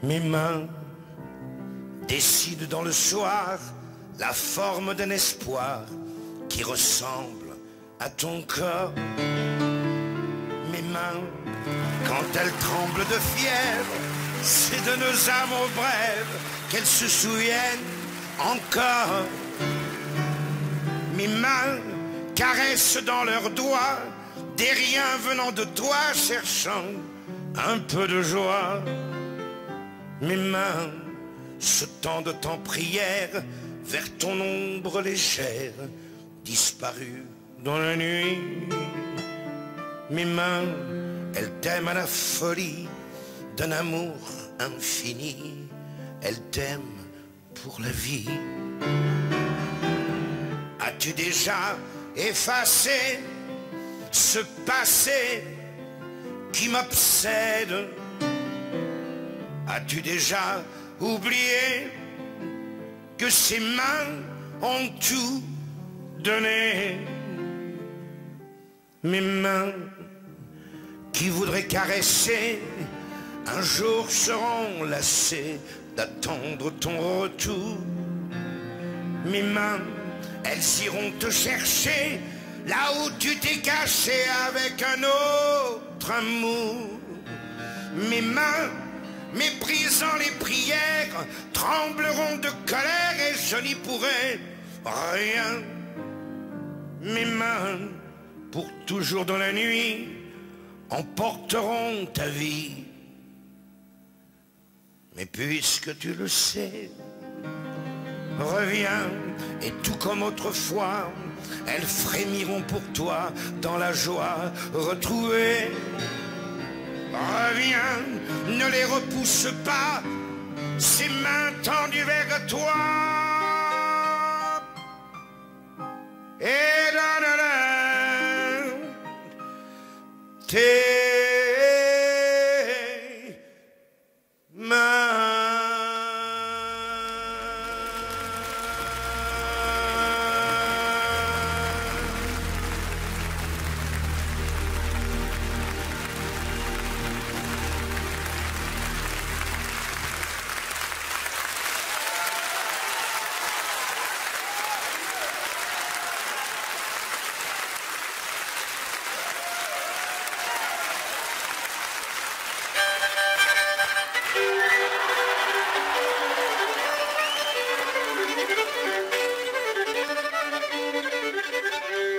Mes mains décident dans le soir la forme d'un espoir qui ressemble à ton corps. Mes mains, quand elles tremblent de fièvre, c'est de nos amours brèves qu'elles se souviennent encore. Mes mains caressent dans leurs doigts des riens venant de toi, cherchant un peu de joie. Mes mains se tendent en prière vers ton ombre légère, disparue dans la nuit. Mes mains, elles t'aiment à la folie d'un amour infini. Elles t'aiment pour la vie. As-tu déjà effacé ce passé qui m'obsède? As-tu déjà oublié que ces mains ont tout donné? Mes mains qui voudraient caresser un jour seront lassées d'attendre ton retour. Mes mains, elles iront te chercher là où tu t'es caché avec un autre amour. Mes mains, méprisant les prières, trembleront de colère et je n'y pourrai rien. Mes mains, pour toujours dans la nuit, emporteront ta vie. Mais puisque tu le sais, reviens et tout comme autrefois, elles frémiront pour toi dans la joie retrouvée. Reviens, ne les repousse pas, ces mains tendues vers toi. Et donne-leur tes mains.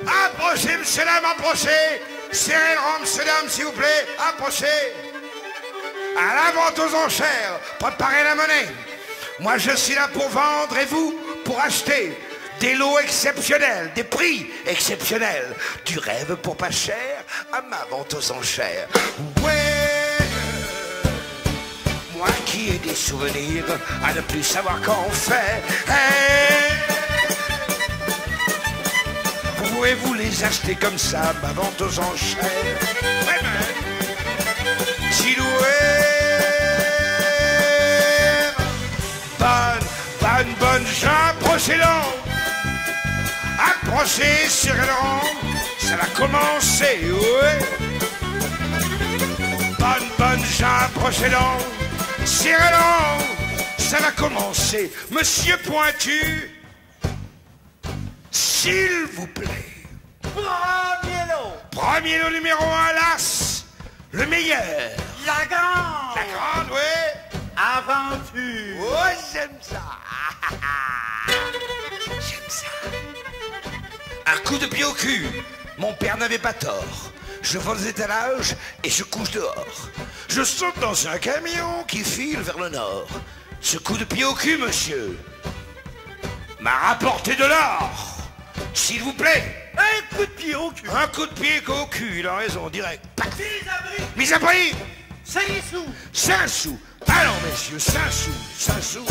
Approchez, monsieur, dame, approchez. Serrez le rang, monsieur, dame, s'il vous plaît. Approchez. À la vente aux enchères, préparez la monnaie. Moi, je suis là pour vendre et vous, pour acheter. Des lots exceptionnels, des prix exceptionnels. Du rêve pour pas cher à ma vente aux enchères. Ouais, moi qui ai des souvenirs à ne plus savoir quand on fait. Hey, pouvez-vous les acheter comme ça, ma vente aux enchères? Ouais, ben, s'il bonne gens, approchez-donc. Approchez, serrez le rang, ça va commencer, ouais. Bonne gens, approchez-donc, serrez le rang, ça va commencer. Monsieur Pointu, s'il vous plaît. Premier lot numéro 1, l'As, le meilleur. La grande. La grande, oui. Aventure. Oh, j'aime ça. J'aime ça. Un coup de pied au cul. Mon père n'avait pas tort. Je vole les étalages et je couche dehors. Je saute dans un camion qui file vers le nord. Ce coup de pied au cul, monsieur, m'a rapporté de l'or. S'il vous plaît. Un coup de pied au cul. Un coup de pied au cul, il a raison, direct. Mise à prix. Mise à prix. 5 sous. 5 sous. Allons, messieurs, 5 sous. 5 sous.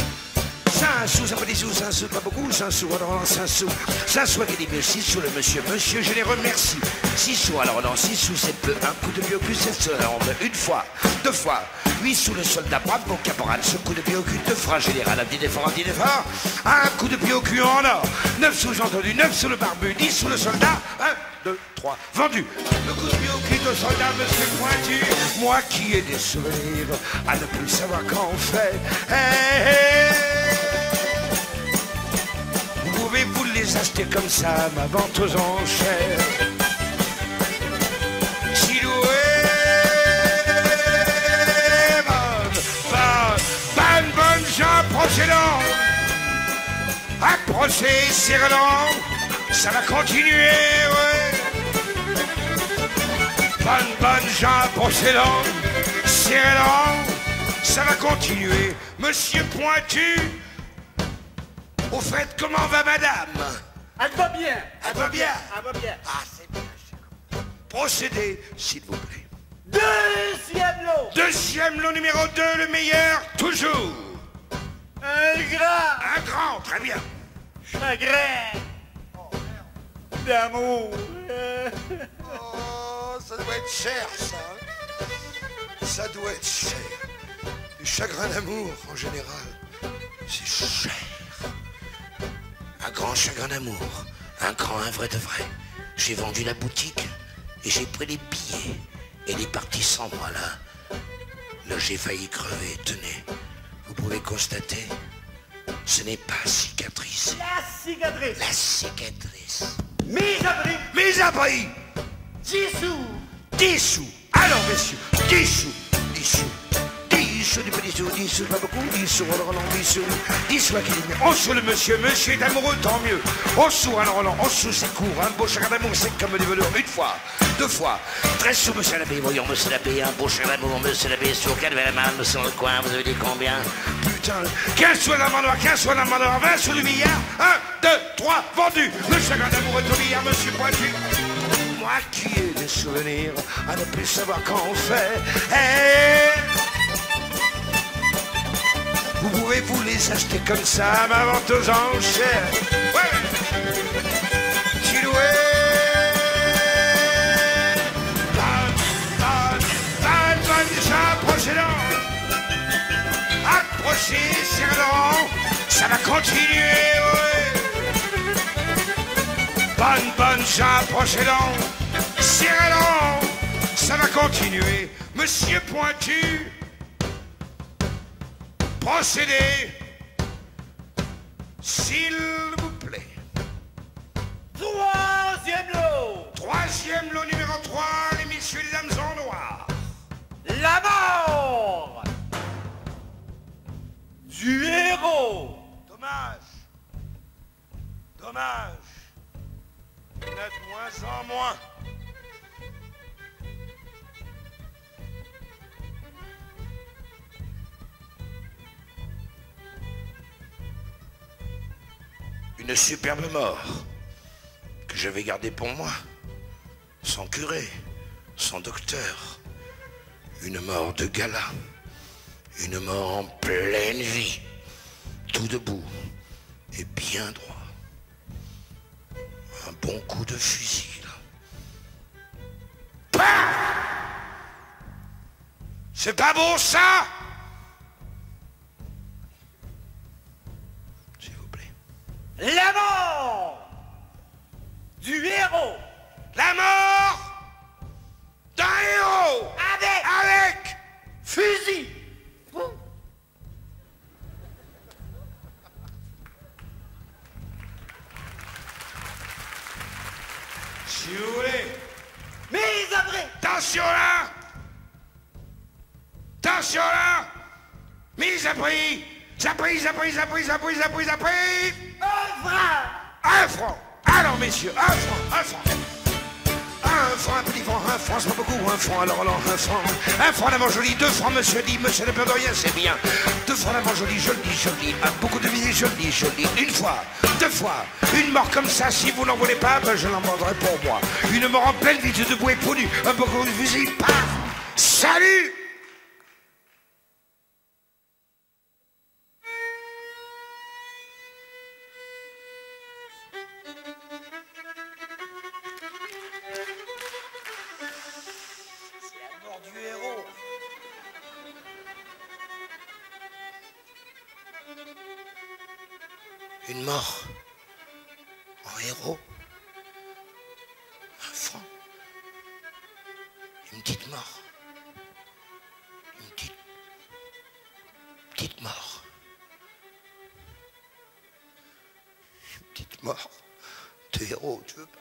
5 sous, ça fait des sous, 5 sous, pas beaucoup, 5 sous, alors 5 sous. 5 sous, qui dit mieux, 6 sous le monsieur. Monsieur, je les remercie. 6 sous, alors non, 6 sous, c'est peu. Un coup de pied au cul, c'est cela. Une fois, 2 fois. 8 sous le soldat, brave mon caporal. Ce coup de pied au cul te fera général. Un petit effort, un coup de pied au cul en or. 9 sous, j'ai entendu. 9 sous le barbu. 10 sous le soldat. Hein? 2, 3, vendu. Le coup de pied au cul de soldat, monsieur Pointu. Moi qui ai des souvenirs à ne plus savoir quand on fait. Hey, hey. Vous pouvez vous les acheter comme ça, ma vente aux enchères. Bonne Jean procédant. Approchez, serrant. Ça va continuer, ouais. Bonne Jean procédant. Serrant. Ça va continuer. Monsieur Pointu. Au fait, comment va madame? Elle va bien. Elle va bien. Elle va bien. Ah, c'est bien. Procédez, s'il vous plaît. Deuxième lot. Deuxième lot numéro 2, le meilleur, toujours. Un grand. Un grand, très bien. Chagrin. D'amour. Oh, ça doit être cher, ça. Ça doit être cher. Du chagrin d'amour, en général, c'est cher. Un grand chagrin d'amour. Un grand, un vrai de vrai. J'ai vendu la boutique et j'ai pris les billets. Elle est partie sans moi, là. Là, j'ai failli crever. Tenez, vous pouvez constater, ce n'est pas cicatrice. La cicatrice. La cicatrice. Mise à prix. Mise à prix. 10 sous. 10 sous. Alors, messieurs, 10 sous. 10 sous. 10 sous, du petit sous, 10 sous, pas beaucoup. 10 sous, alors Roland, 10 sous. 10 sous à qui dit 11 sous le monsieur. Monsieur est amoureux, tant mieux. 11 sous, alors Roland, 11 sous, c'est court. Un beau chagrin d'amour, c'est comme des velours. Une fois. 2 fois. 13 sous, monsieur l'abbé. Voyons, monsieur l'abbé, un beau chagrin d'amour, monsieur l'abbé, sur quelle la main, monsieur dans le coin, vous avez dit combien? Putain, 15 sous à la main noire, 15 sous à la main noire, 20 sous du billard. 1, 2, 3, vendu. Le chagrin d'amour est au billard, monsieur Pointu. Moi qui ai des souvenirs à ne plus savoir quand on fait. Hey, vous pouvez vous les acheter comme ça, ma vente aux enchères. Ouais. Chiloué. Approchez, serrant, ça va continuer, ouais. Bonne Jean, approchez-l'en, serrant, ça va continuer. Monsieur Pointu, procédez, s'il vous plaît. Troisième lot. Troisième lot numéro 3, les messieurs et les dames en noir. La mort du héros. Dommage. Dommage. Il y en a de moins en moins. Une superbe mort que je vais garder pour moi, sans curé, sans docteur. Une mort de gala, une mort en pleine vie, tout debout et bien droit. Un bon coup de fusil, là. Pah! C'est pas beau, ça? S'il vous plaît. La mort du héros. La mort d'un héros avec Fusil. Si vous voulez. Mise à prix. Attention là. Attention là. Mise à prix. Ça pris. Un franc. 1 franc. Alors messieurs, 1 franc, 1 franc. 1 franc, un petit franc, 1 franc, c'est pas beaucoup, 1 franc, alors 1 franc. 1 franc d'avant joli, 2 francs, monsieur dit, monsieur n'a peur de rien, c'est bien. 2 francs d'avant joli, je le dis. Beaucoup de visées, je le dis. 1 fois, 2 fois. Une mort comme ça, si vous n'en voulez pas, ben je l'en vendrai pour moi. Une mort en pleine vie, debout et peau nue, un peu de fusil, paf. Salut! Du héros. Une mort en héros, un Une petite mort. Une petite mort. Une petite mort de héros, tu veux pas?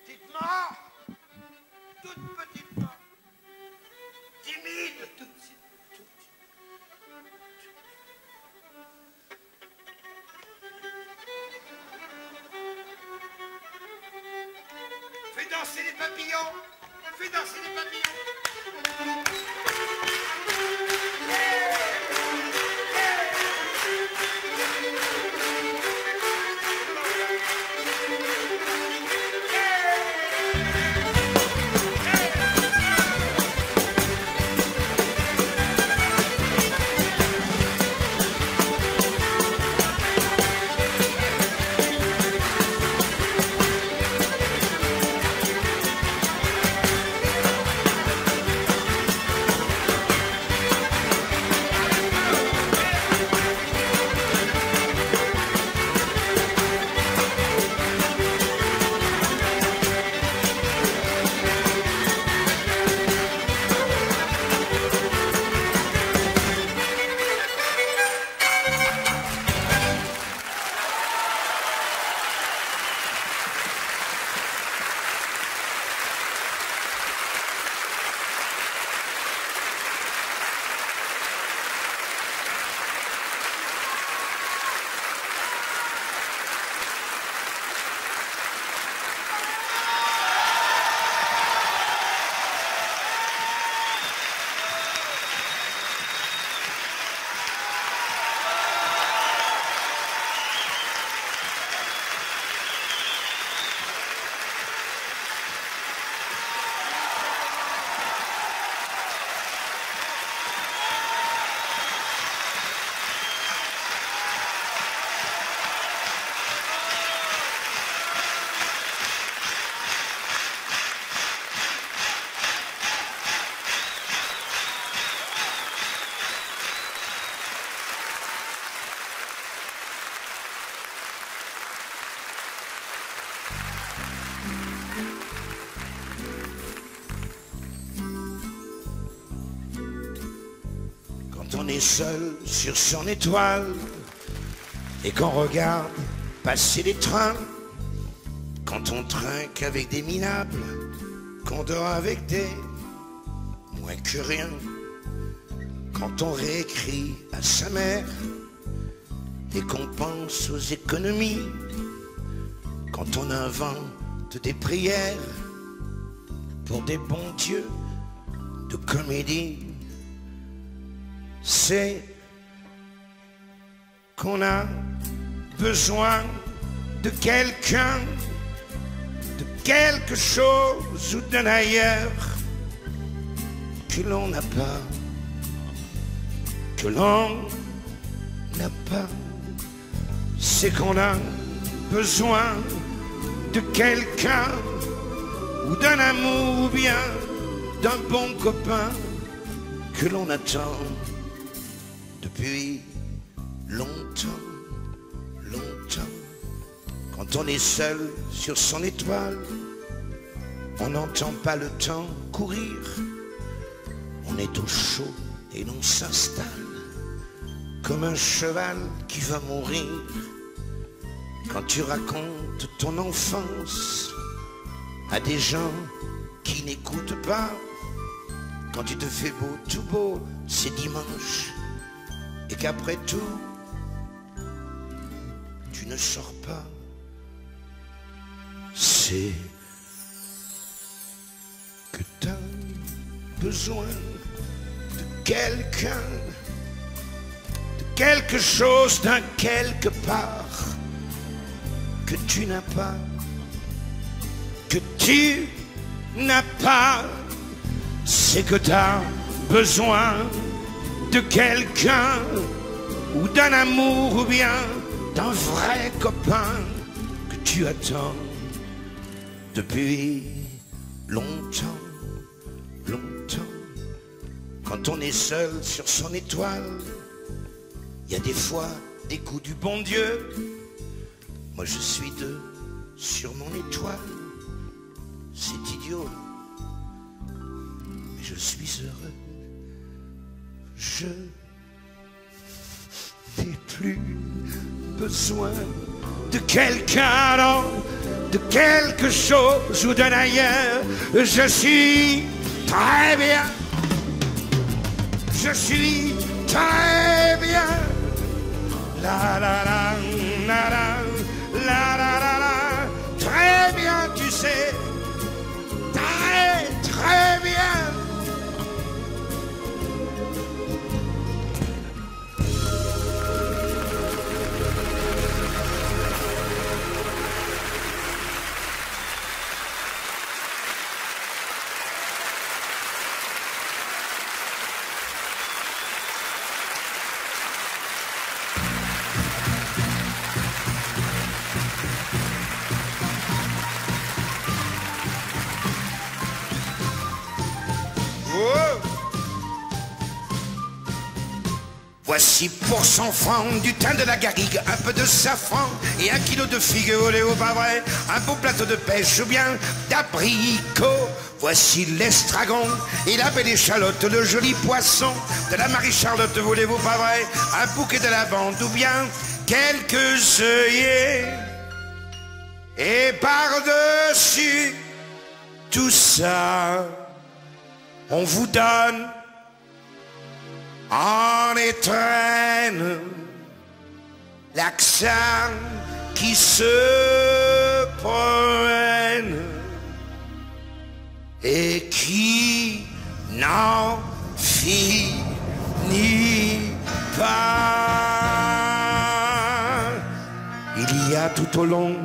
Petite mort. Toute petite mort. Timide. Toute petite. Fais danser les papillons. Fais danser les papillons. Quand on est seul sur son étoile et qu'on regarde passer les trains, quand on trinque avec des minables, qu'on dort avec des moins que rien, quand on réécrit à sa mère et qu'on pense aux économies, quand on invente des prières pour des bons dieux de comédie, c'est qu'on a besoin de quelqu'un, de quelque chose ou d'un ailleurs que l'on n'a pas, que l'on n'a pas. C'est qu'on a besoin de quelqu'un ou d'un amour ou bien d'un bon copain que l'on attend depuis longtemps, longtemps. Quand on est seul sur son étoile, on n'entend pas le temps courir. On est au chaud et l'on s'installe comme un cheval qui va mourir. Quand tu racontes ton enfance à des gens qui n'écoutent pas, quand tu te fais beau, tout beau, c'est dimanche, et qu'après tout, tu ne sors pas, c'est que tu as besoin de quelqu'un, de quelque chose, d'un quelque part que tu n'as pas, que tu n'as pas. C'est que tu as besoin de quelqu'un ou d'un amour ou bien d'un vrai copain que tu attends depuis longtemps, longtemps. Quand on est seul sur son étoile, il y a des fois des coups du bon Dieu. Moi je suis deux sur mon étoile. C'est idiot, mais je suis heureux. Je n'ai plus besoin de quelqu'un, non, de quelque chose ou d'un ailleurs. Je suis très bien. Je suis très bien. La la la la la la la la la. Très bien, tu sais. Très très bien. Voici pour 100 francs du thym de la garrigue, un peu de safran et 1 kilo de figues au lait au pas vrai, un beau plateau de pêche ou bien d'abricots. Voici l'estragon et la belle échalote, le joli poisson de la Marie-Charlotte, voulez-vous pas vrai, un bouquet de lavande ou bien quelques œillets. Et par-dessus tout ça, on vous donne en étreine l'accent qui se promène et qui n'en finit pas. Il y a tout au long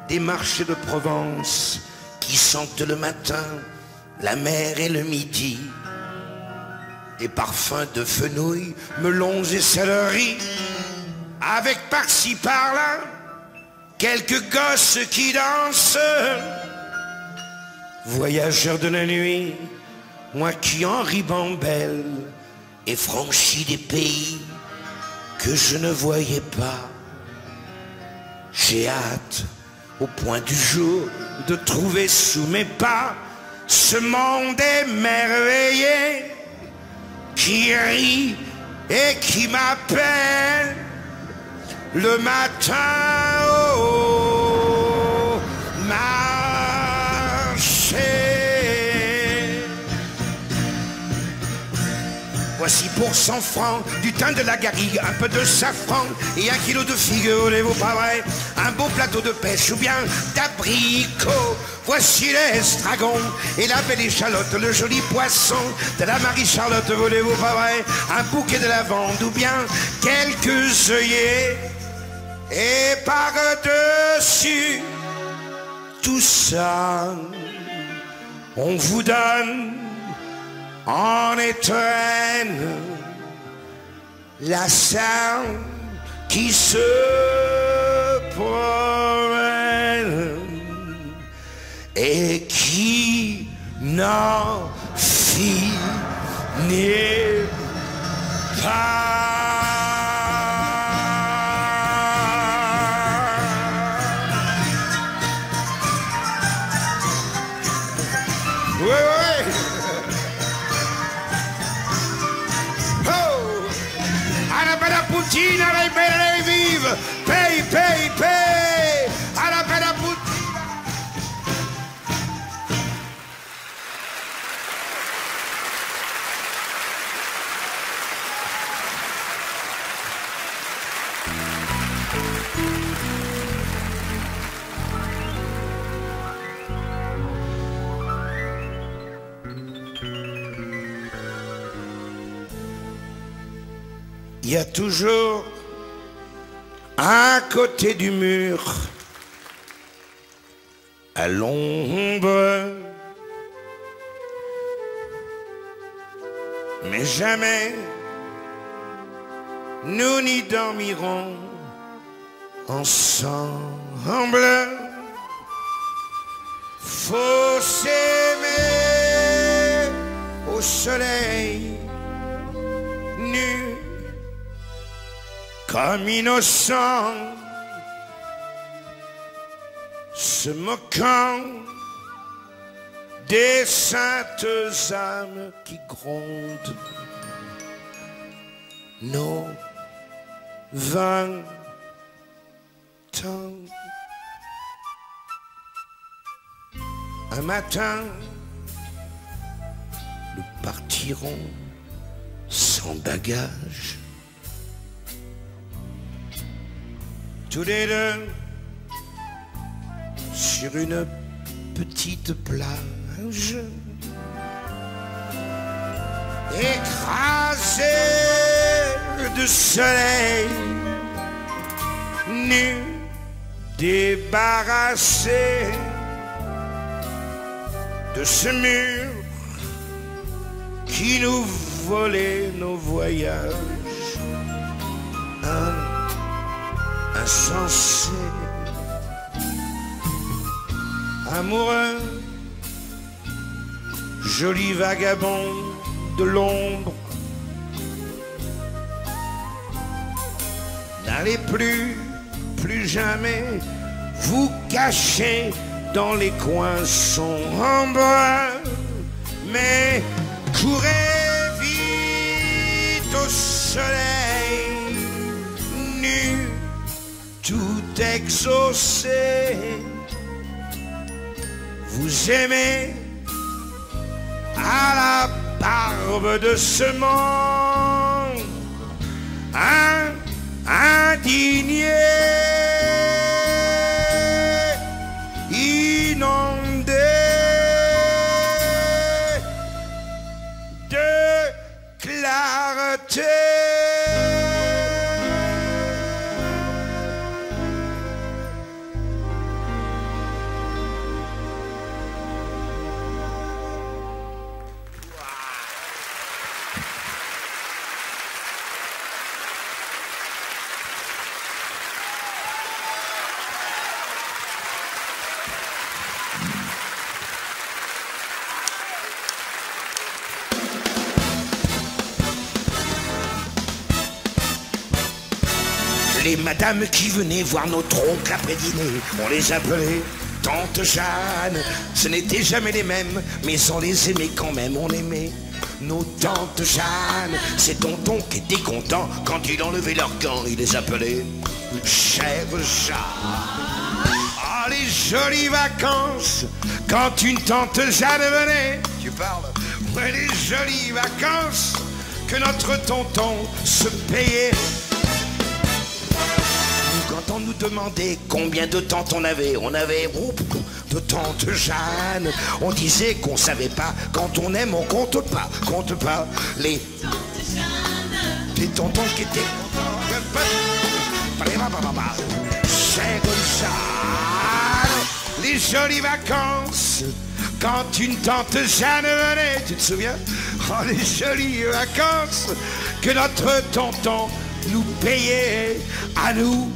des marchés de Provence qui sentent le matin la mer et le midi, des parfums de fenouil, melons et céleri, avec par-ci par-là quelques gosses qui dansent. Voyageur de la nuit, moi qui en ribambelle ai franchi des pays que je ne voyais pas, j'ai hâte au point du jour de trouver sous mes pas ce monde émerveillé qui rit et qui m'appelle le matin au marché. Voici pour 100 francs du thym de la garrigue, un peu de safran et 1 kilo de figues, voulez-vous pas vrai, un beau plateau de pêche ou bien d'abricots. Voici l'estragon et la belle échalote, le joli poisson de la Marie-Charlotte, voulez-vous pas vrai, un bouquet de lavande ou bien quelques œillets. Et par-dessus tout ça, on vous donne en étreine la sainte qui se promène et qui n'en finit pas. Oui, oui. Oh, alla bella putina, lei bella, lei vive. Pay, pay, pay. Alla bella putina. Il y a toujours à côté du mur, à l'ombre, mais jamais nous n'y dormirons ensemble. Faut s'aimer au soleil nu comme innocent, se moquant des saintes âmes qui grondent nos 20 ans. Un matin, nous partirons sans bagage, tous les deux sur une petite plage, écrasés de soleil, nus, débarrassés de ce mur qui nous volait nos voyages. Insensé, amoureux, joli vagabond de l'ombre, n'allez plus jamais vous cacher dans les coins sombres, mais courez vite au soleil, nu, tout exaucé. Vous aimez à la barbe de ce monde, indigné, inondé de clarté. Les madames qui venaient voir notre oncle après dîner, on les appelait Tante Jeanne. Ce n'étaient jamais les mêmes, mais on les aimait quand même, on aimait nos Tantes Jeanne. C'est tonton qui était content quand il enlevait leurs gants, il les appelait Chère Jeanne. Ah, les jolies vacances, quand une Tante Jeanne venait. Tu parles? Ouais, les jolies vacances que notre tonton se payait. Quand on nous demandait combien de tantes on avait de Tante Jeanne. On disait qu'on savait pas, quand on aime on compte pas les des tontons qui étaient Chère Jeanne, les jolies vacances quand une Tante Jeanne venait, tu te souviens? Oh, les jolies vacances que notre tonton nous payait à nous.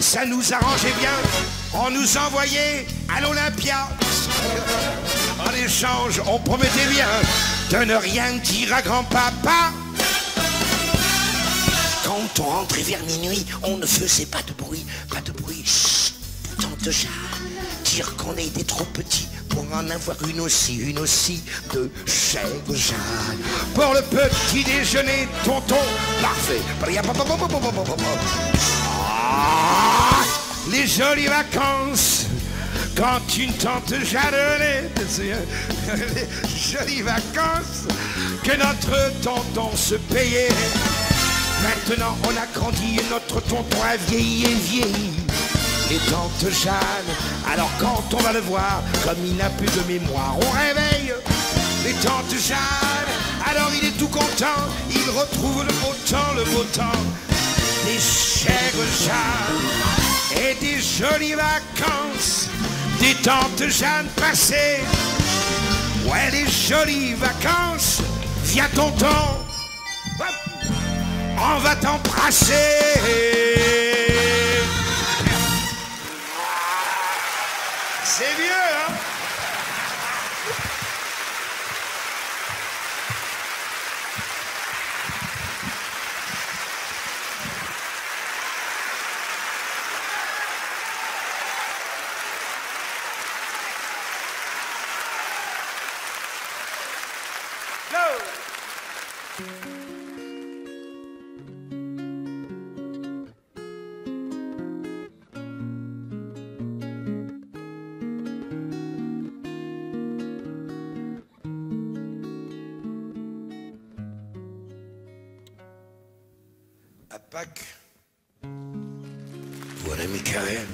Ça nous arrangeait bien, on nous envoyait à l'Olympia. En échange, on promettait bien de ne rien dire à grand-papa. Quand on rentrait vers minuit, on ne faisait pas de bruit, Chut, Tante Jeanne, dire qu'on était trop petit pour en avoir une aussi de Chère Jeanne. Pour le petit déjeuner, tonton, parfait. Ah, les jolies vacances quand une Tante Jeanne venait, les jolies vacances que notre tonton se payait. Maintenant on a grandi et notre tonton a vieilli. Les Tantes Jeanne, alors quand on va le voir, comme il n'a plus de mémoire, on réveille les Tantes Jeanne. Alors il est tout content, il retrouve le beau temps. Des Chères Jeanne et des jolies vacances, des Tantes Jeanne passées. Ouais, les jolies vacances, viens tonton, on va t'embrasser. C'est vieux, hein? À Pâques, pour l'ami Carême,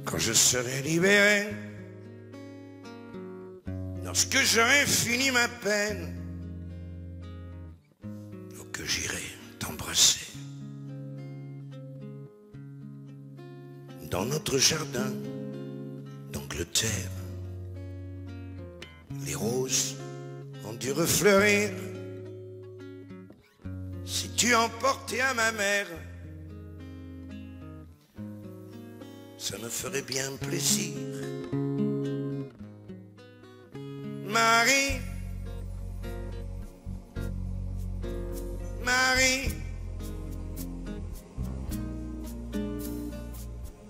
quand je serai libéré, lorsque j'aurai fini ma peine, oh, que j'irai t'embrasser dans notre jardin d'Angleterre. Les roses ont dû refleurir. Si tu emportais à ma mère, ça me ferait bien plaisir. Marie, Marie,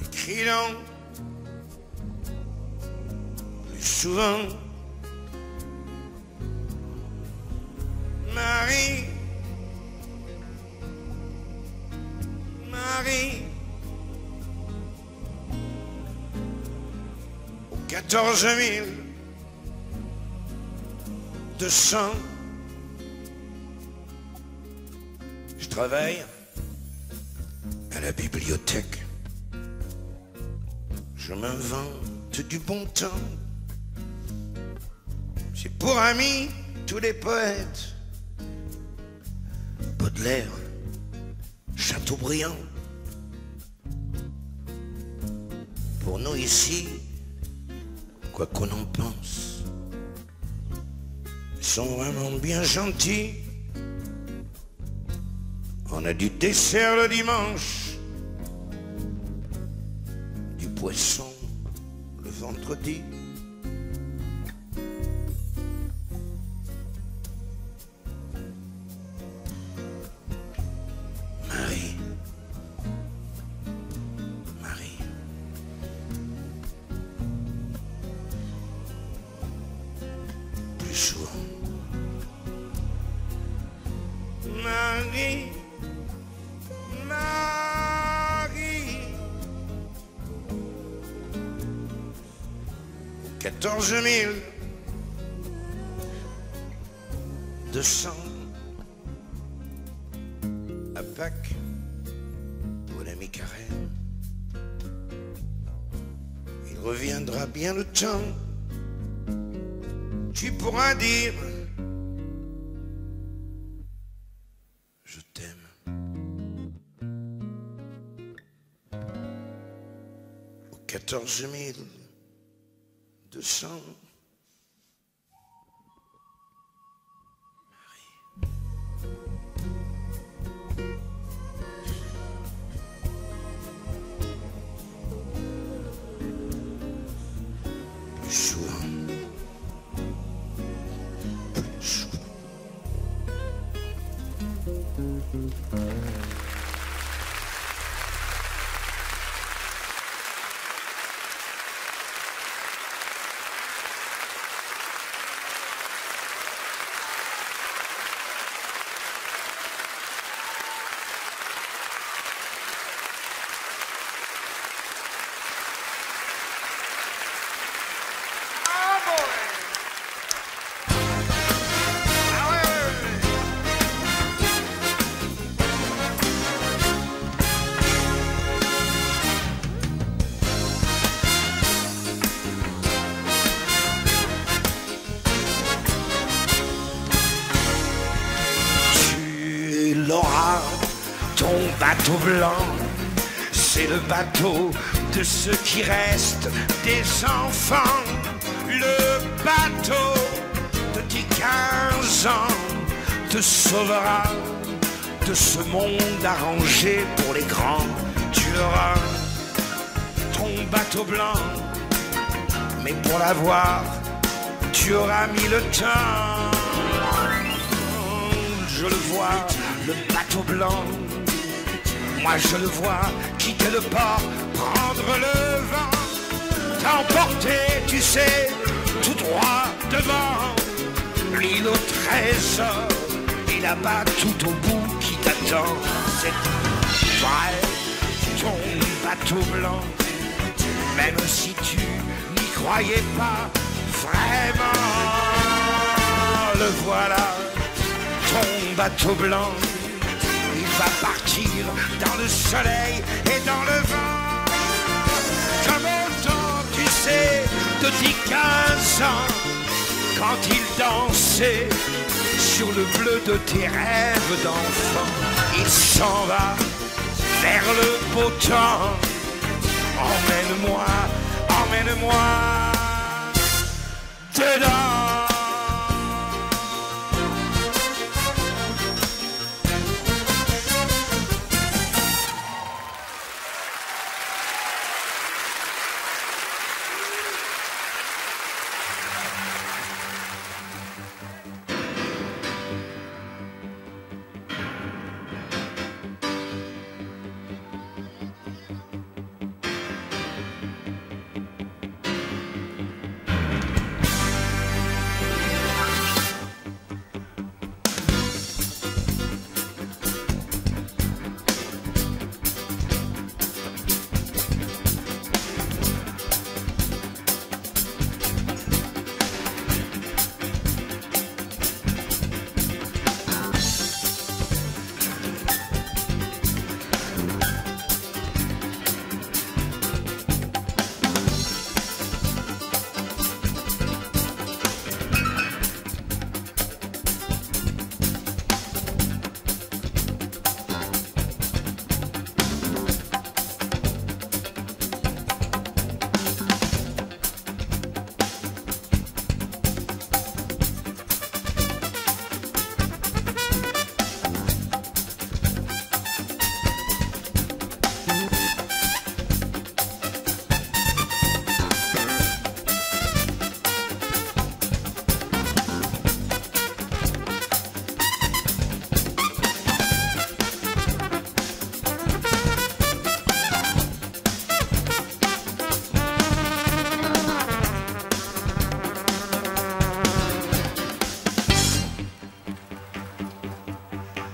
écris donc plus souvent. Marie, Marie, au 14 200, je travaille à la bibliothèque. Je m'invente du bon temps. J'ai pour amis tous les poètes. Baudelaire, Chateaubriand. Pour nous ici, quoi qu'on en pense, ils sont vraiment bien gentils. On a du dessert le dimanche, du poisson le vendredi. Marie, Marie, plus souvent. Marie, Marie, 14 200 à Pâques pour l'ami Carême. Il reviendra bien le temps, tu pourras dire je t'aime. Au 14 200. Plus souvent. Plus souvent. Ton bateau blanc, c'est le bateau de ceux qui restent des enfants. Le bateau de tes 15 ans te sauvera de ce monde arrangé pour les grands. Tu auras ton bateau blanc, mais pour l'avoir, tu auras mis le temps. Je le vois, le bateau blanc, moi je le vois quitter le port, prendre le vent, t'emporter, tu sais, tout droit devant l'île au trésor. Et là-bas tout au bout qui t'attend, c'est vrai, ton bateau blanc. Même si tu n'y croyais pas vraiment, le voilà, ton bateau blanc, il va partir dans le soleil et dans le vent. Comme au temps, tu sais, de 10-15 ans, quand il dansait sur le bleu de tes rêves d'enfant. Il s'en va vers le beau temps. Emmène-moi, emmène-moi dedans.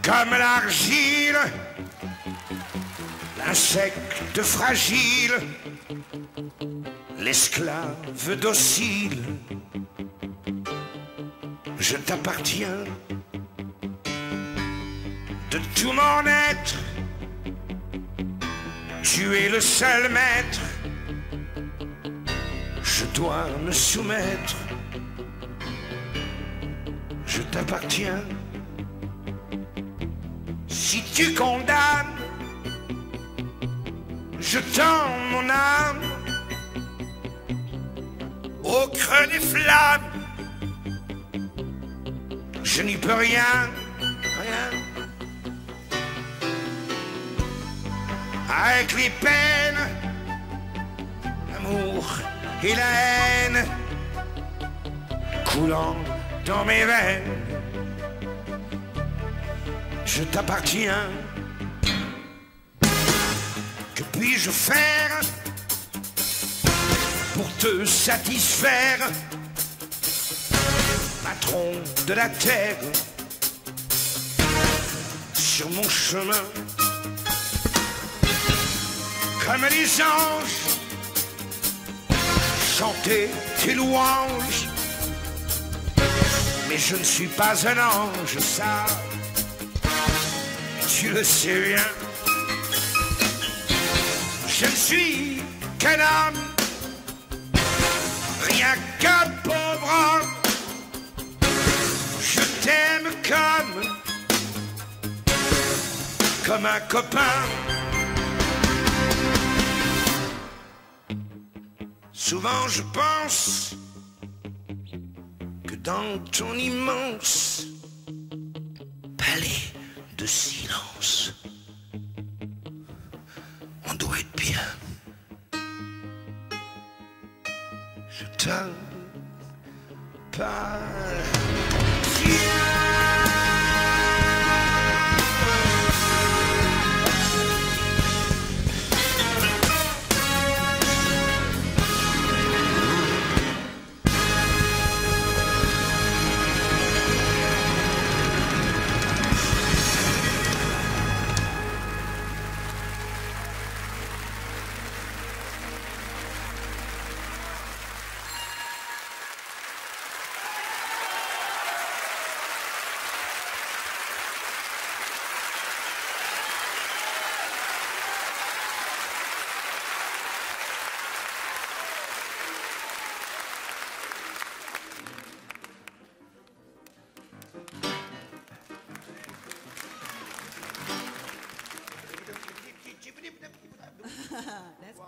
Comme l'argile, l'insecte fragile, l'esclave docile, je t'appartiens de tout mon être. Tu es le seul maître, je dois me soumettre. Je t'appartiens. Si tu condamnes, je tends mon âme au creux des flammes. Je n'y peux rien, rien. Avec les peines, l'amour et la haine coulant dans mes veines. Je t'appartiens. Que puis-je faire pour te satisfaire, patron de la terre? Sur mon chemin, comme les anges, chanter tes louanges. Mais je ne suis pas un ange, ça tu le sais bien. Je ne suis qu'un homme, rien qu'un pauvre homme. Je t'aime comme un copain. Souvent je pense que dans ton immense palais de silence, on doit être bien. Je t'appartiens.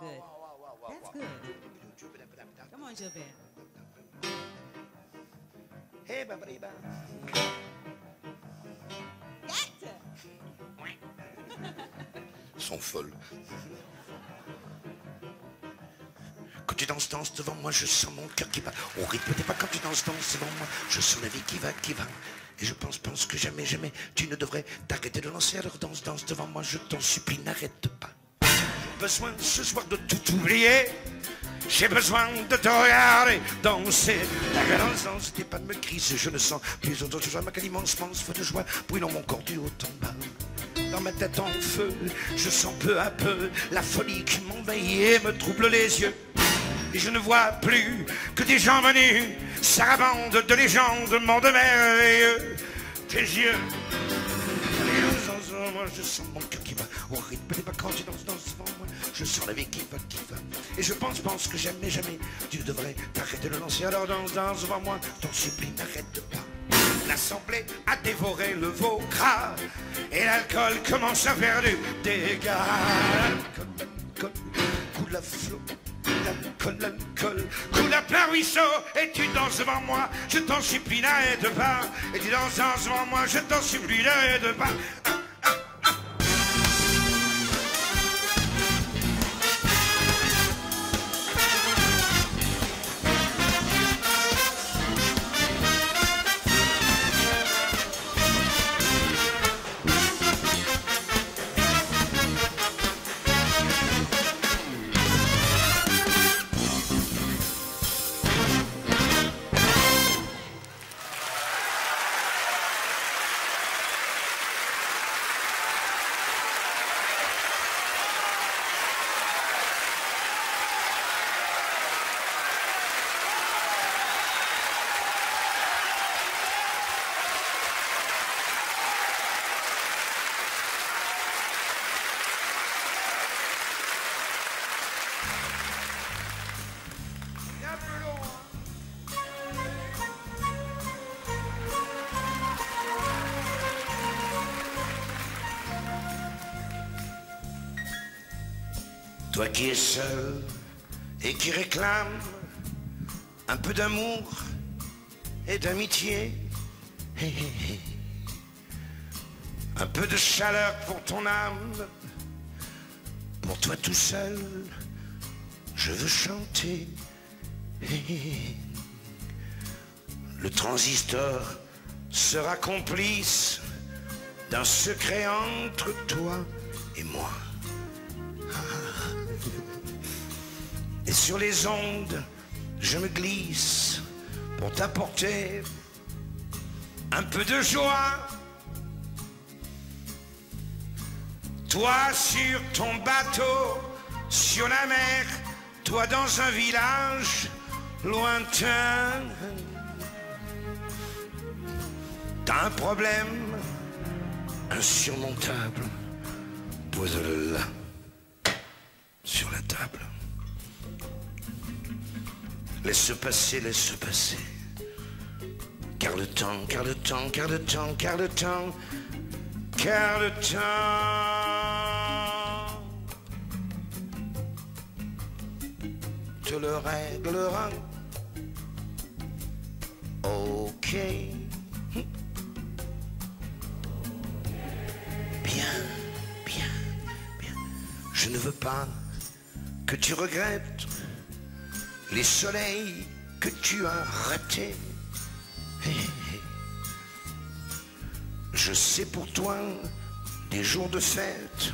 good. That's good. Come on, Gilbert. Hey, babariba. Sont folles. Quand tu danses devant moi, je sens mon cœur qui bat. Au rythme des pas quand tu danses devant moi, je sens la vie qui va. Et je pense que jamais, tu ne devrais t'arrêter de danser. Alors danse devant moi, je t'en supplie, n'arrête pas. Besoin ce soir de tout oublier. J'ai besoin de te regarder danser. La danse, t'es pas de me crise, je ne sens plus autre chose. Ma immense feu de joie, brûlant mon corps du haut en bas. Dans ma tête en feu, je sens peu à peu la folie qui m'envahit et me trouble les yeux. Et je ne vois plus que des gens venus, sarabande de légendes, monde merveilleux. Tes yeux, moi je sens mon cœur qui bat au rythme des pas quand tu danses devant moi. Je sens la vie qui va. Et je pense que jamais, tu ne devrais t'arrêter de lancer. Alors danse devant moi, t'en supplie, n'arrête pas. L'assemblée a dévoré le veau gras et l'alcool commence à faire du dégât. L'alcool coule à flot, l'alcool coule à plein ruisseau. Et tu danses devant moi, je t'en supplie, n'arrête pas. Et tu danses devant moi, je t'en supplie, n'arrête pas. Toi qui es seul et qui réclame un peu d'amour et d'amitié, un peu de chaleur pour ton âme, pour toi tout seul, je veux chanter. Le transistor sera complice d'un secret entre toi et moi. Et sur les ondes, je me glisse pour t'apporter un peu de joie. Toi sur ton bateau, sur la mer, toi dans un village lointain. T'as un problème insurmontable, pose-le là, sur la table. Laisse passer, car le temps te le réglera. Ok. Bien. Je ne veux pas que tu regrettes les soleils que tu as ratés. Je sais pour toi des jours de fête,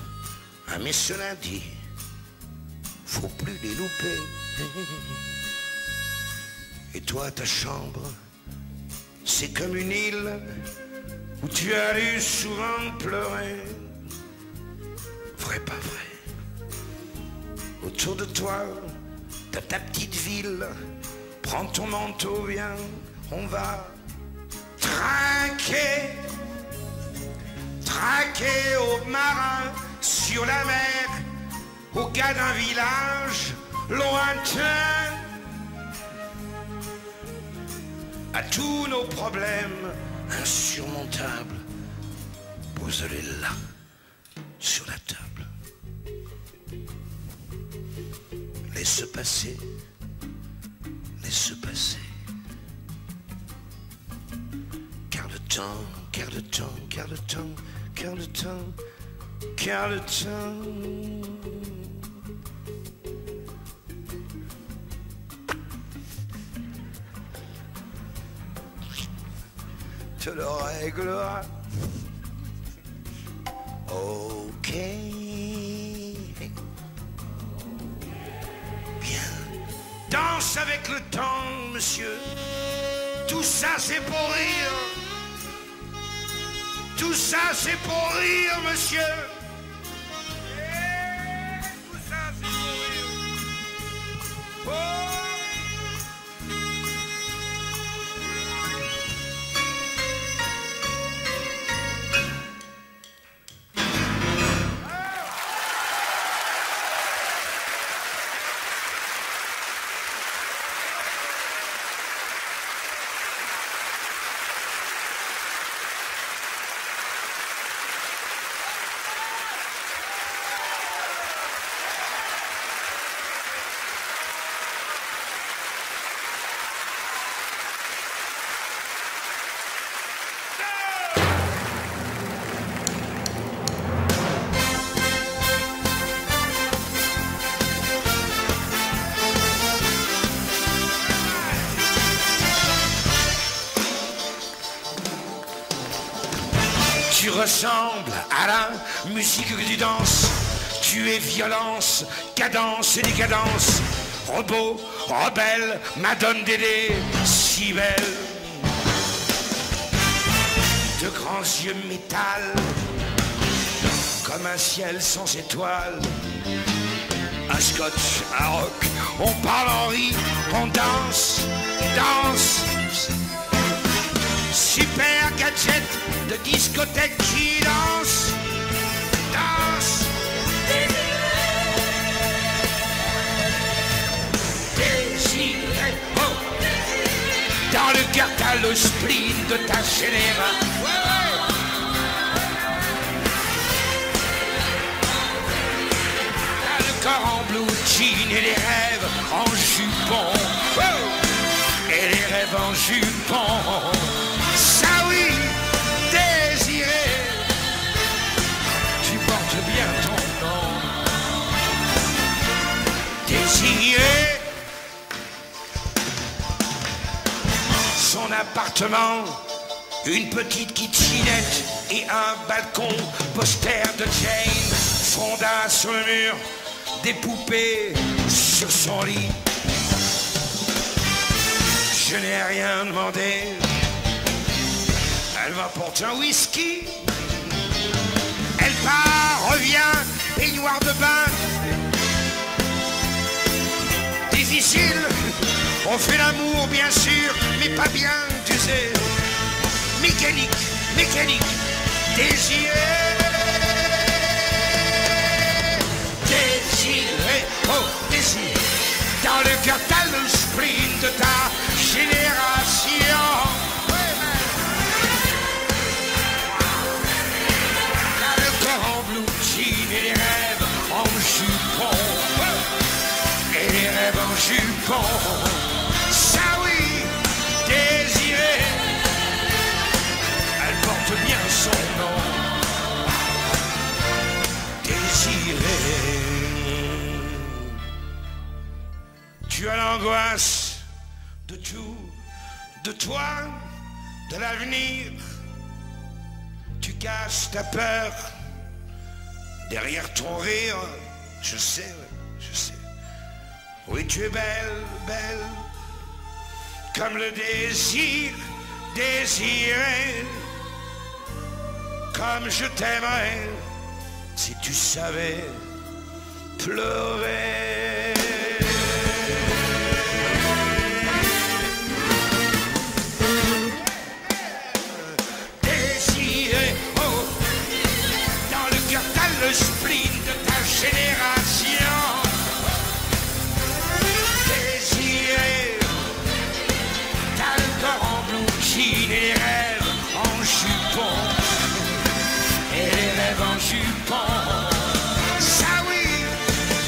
mais cela dit, faut plus les louper. Et toi, ta chambre, c'est comme une île où tu as dû souvent pleurer. Vrai, pas vrai. Autour de toi, t'as ta petite ville. Prends ton manteau, viens, on va trinquer aux marins sur la mer, au gars d'un village lointain. À tous nos problèmes insurmontables, pose-les là, sur la table. Laisse passer, laisse passer. Car le temps, car le temps, car le temps, car le temps, car le temps. Te le réglera. Ok. Bien. Danse avec le temps, monsieur. Tout ça c'est pour rire. Tout ça c'est pour rire, monsieur. Tout ça c'est pour rire. Oh. Tu ressembles à la musique que tu danses. Tu es violence, cadence et décadence. Robot, rebelle, Madone Dédé, si belle. De grands yeux métal, comme un ciel sans étoiles. Un scotch, un rock, on parle en rit, on danse, danse. Super gadget de discothèque qui danse, danse. Désiré, oh. Dans le cœur t'as le spleen de ta génération. T'as le corps en blue jean et les rêves en jupon. Oh. Et les rêves en jupon. Ça oui, désiré, tu portes bien ton nom. Désiré, son appartement, une petite kitchenette et un balcon, poster de Jane, fonda sur le mur, des poupées sur son lit. Je n'ai rien demandé. Elle m'apporte un whisky. Elle part, revient, peignoir de bain. Difficile, on fait l'amour bien sûr, mais pas bien, tu sais. Mécanique, mécanique, désiré. Désiré, oh désiré. Dans le cœur t'as le sprint de ta génération. Et les rêves en jupon. Et les rêves en jupon. Ça oui, désiré. Elle porte bien son nom. Désiré. Tu as l'angoisse de tout, de toi, de l'avenir. Tu caches ta peur derrière ton rire, je sais, je sais. Oui, tu es belle, belle, comme le désir, désiré. Comme je t'aimerais, si tu savais pleurer. Désiré, oh, dans le cœur t'as le spleen de ta génération. Désiré, t'as le corps en blue jean et les rêves en jupon. Et les rêves en jupon. Ça oui,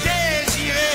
désiré.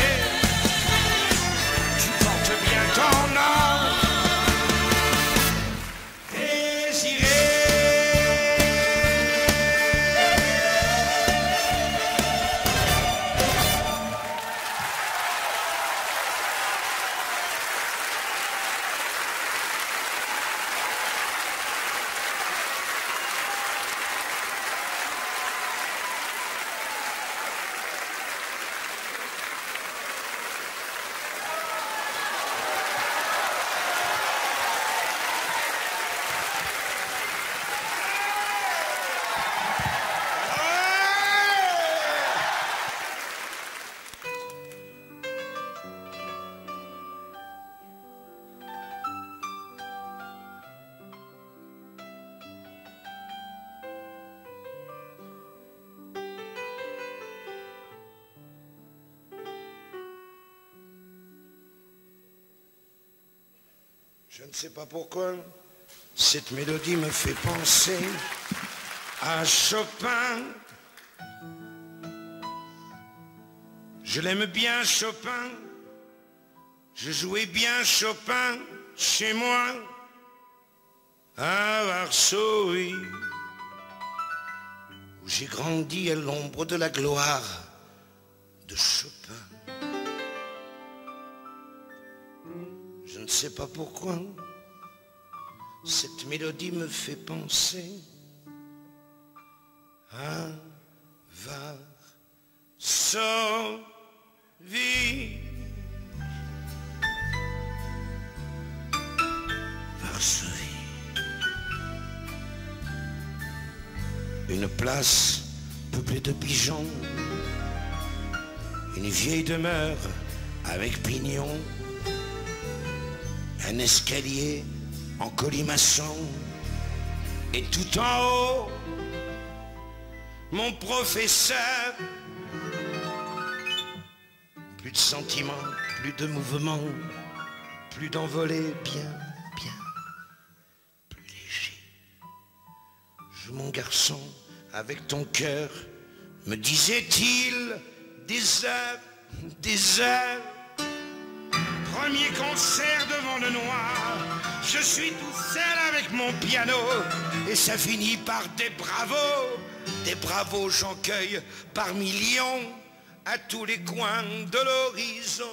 Je ne sais pas pourquoi, cette mélodie me fait penser à Chopin. Je l'aime bien, Chopin. Je jouais bien Chopin chez moi, à Varsovie, où j'ai grandi à l'ombre de la gloire de Chopin. Je ne sais pas pourquoi, cette mélodie me fait penser à Varsovie. Varsovie. Une place peuplée de pigeons, une vieille demeure avec pignons, un escalier en colimaçon, et tout en haut, mon professeur. Plus de sentiments, plus de mouvements, plus d'envolée, bien, plus léger. Joue mon garçon avec ton cœur, me disait-il, des heures, des heures. Premier concert devant le noir, je suis tout seul avec mon piano, et ça finit par des bravos j'en cueille par millions, à tous les coins de l'horizon.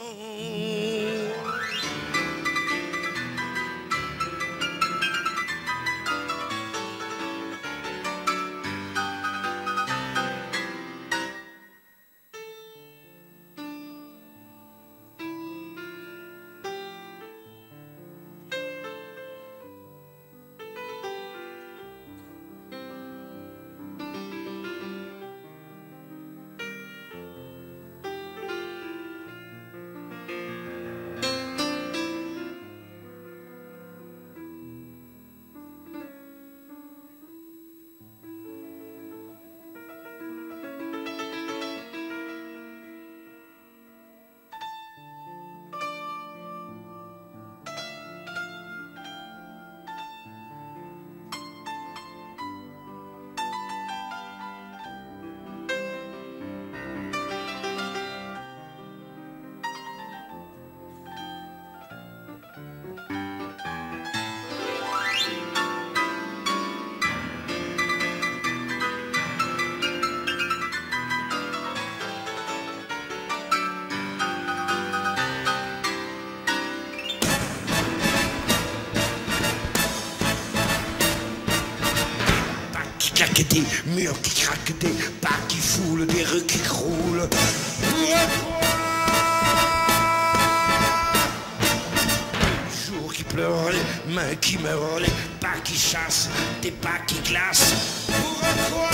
Des murs qui craquent, des pas qui foulent, des rues qui croulent. Jour qui pleure, les mains qui meurent, les pas qui chassent, des pas qui glacent. Pourquoi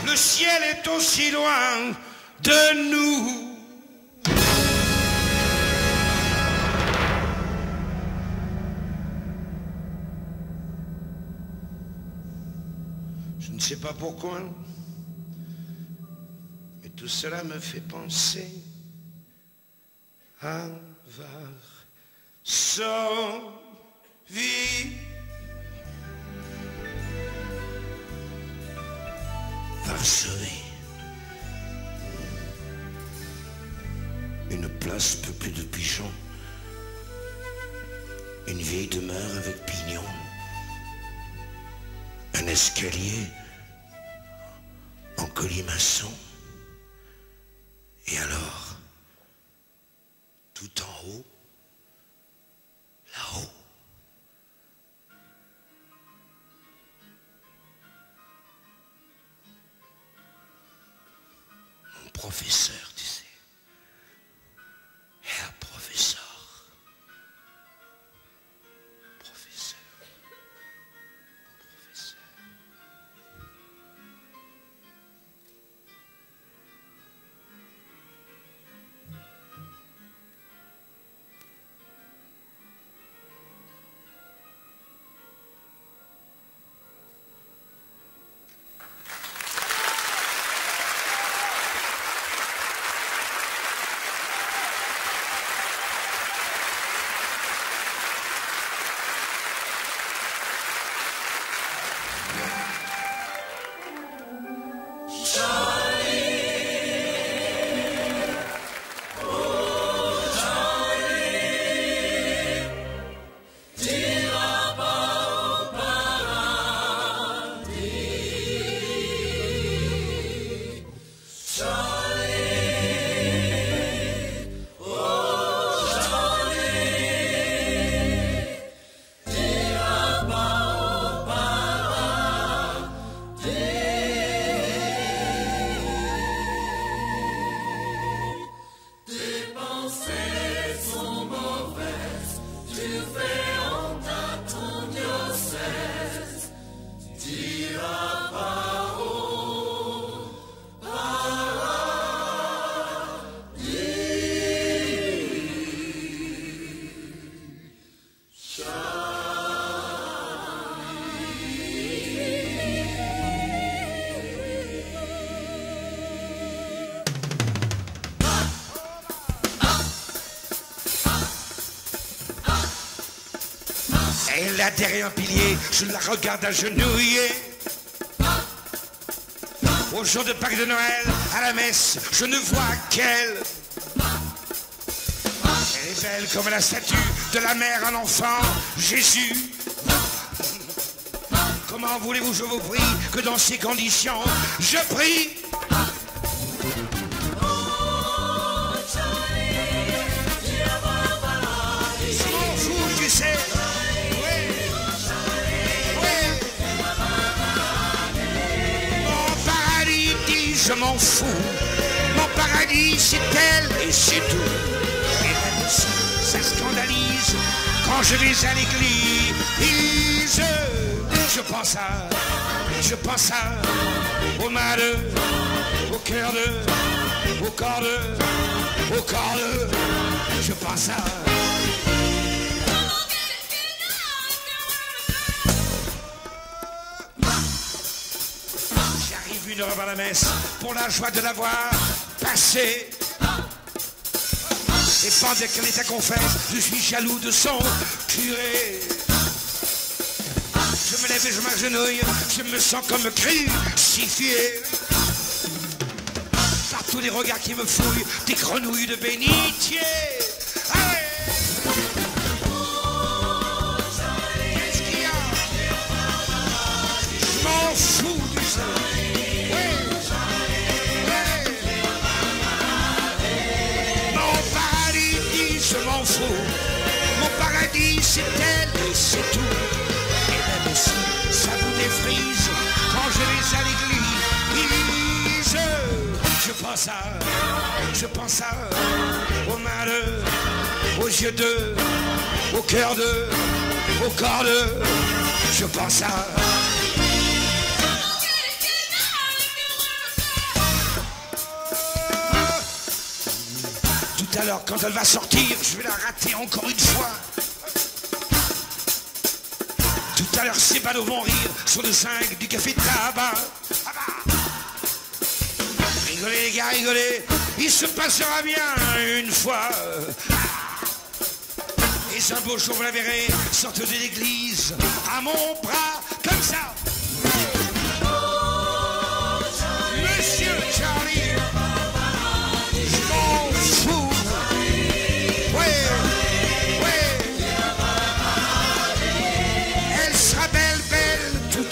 le ciel est aussi loin de nous? Je ne sais pas pourquoi, mais tout cela me fait penser à Varsovie. Varsovie. Une place peuplée de pigeons, une vieille demeure avec pignons, un escalier en colimaçon, et alors, tout en haut, là-haut, mon professeur, tu sais, Herr Professeur. a derrière un pilier, je la regarde agenouillée. Au jour de Pâques de Noël, à la messe, je ne vois qu'elle. Elle est belle comme la statue de la mère à l'enfant, Jésus. Comment voulez-vous, je vous prie, que dans ces conditions, je prie? Je m'en fous, tu sais. Oui. Oui. Mon paradis dit, je m'en fous. Mon paradis, c'est elle et c'est tout. Et même si ça scandalise quand je vais à l'église, je pense à, aux mains de, au cœur de, au corps de, je pense à. J'arrive une heure avant la messe pour la joie de l'avoir passée. Et pendant qu'elle est à confesse, je suis jaloux de son curé. Je me lève et je m'agenouille, je me sens comme crucifié. Par tous les regards qui me fouillent, des grenouilles de bénitier. Allez! Qu'est-ce qu'il y a? Je m'en fous du soleil. Oui. Oui. Mon paradis dit, je m'en fous. Mon paradis, c'est elle et c'est tout. Ça vous défrise quand je vais à l'église. Je pense à, aux mains de, aux yeux de, au cœur de, au corps de, je pense à. Tout à l'heure, quand elle va sortir, je vais la rater encore une fois. Tout à l'heure, ces badauds vont rire sur le zinc du café tabac. Rigolez les gars, rigolez, il se passera bien une fois. Et un beau jour, vous la verrez, sorte de l'église, à mon bras, comme ça. Monsieur Charlie, je m'en fous. Ouais.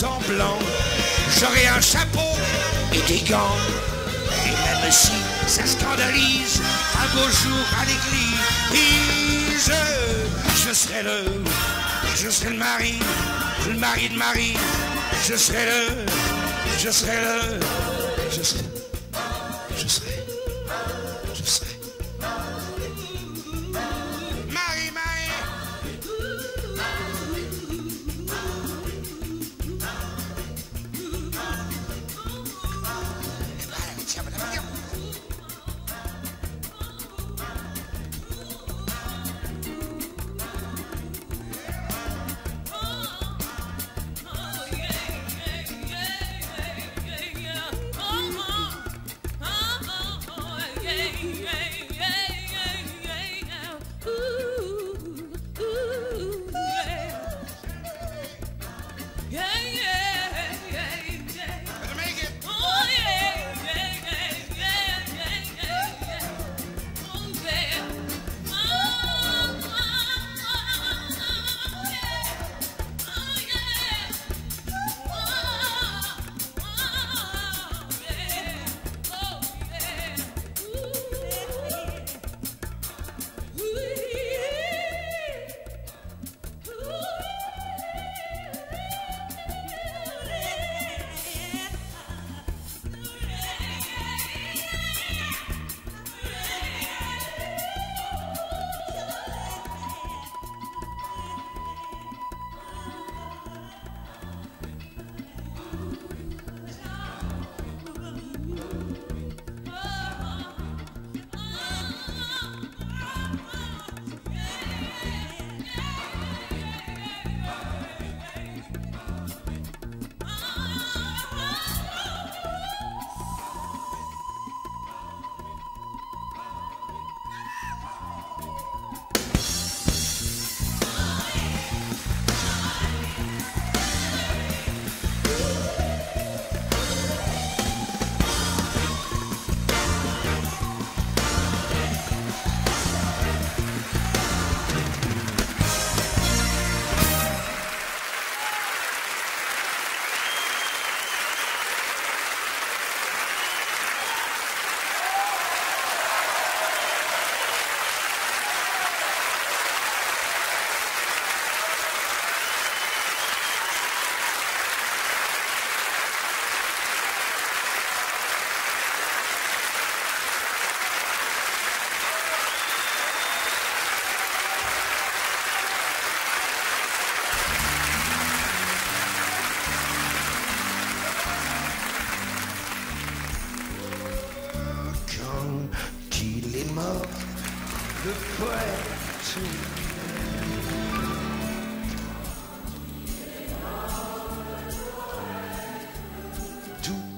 En blanc, j'aurai un chapeau et des gants. Et même si ça scandalise, un beau jour à l'église, je serai le mari de Marie. Je serai Marie.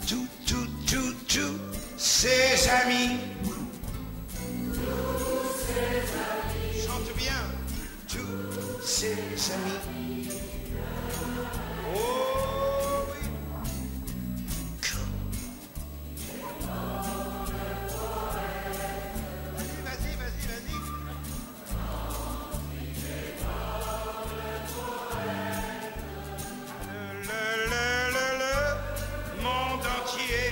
tous ses amis. Chante bien. Tous ses amis. Oh oui. Vas-y, vas-y, vas-y. Le monde entier.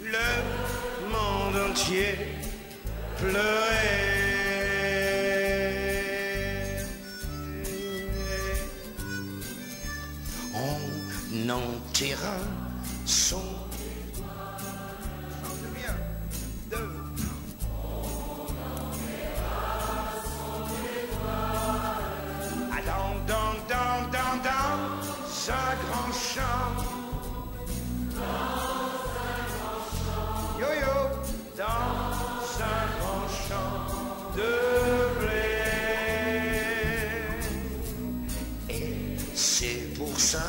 Le monde entier pleurait. On enterra son dans un grand champ. Yo-yo, dans un grand champ de blé. Et c'est pour ça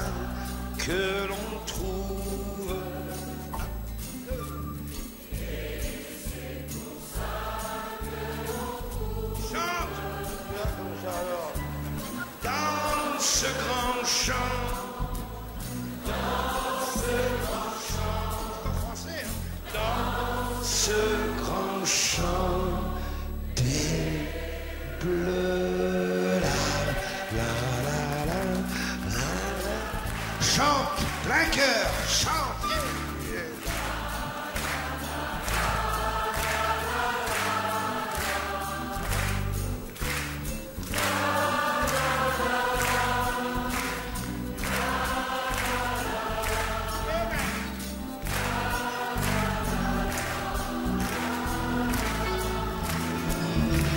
que l'on trouve. Chante! Dans ce grand champ. Ce grand champ des bleus. Chante, plein cœur, chante.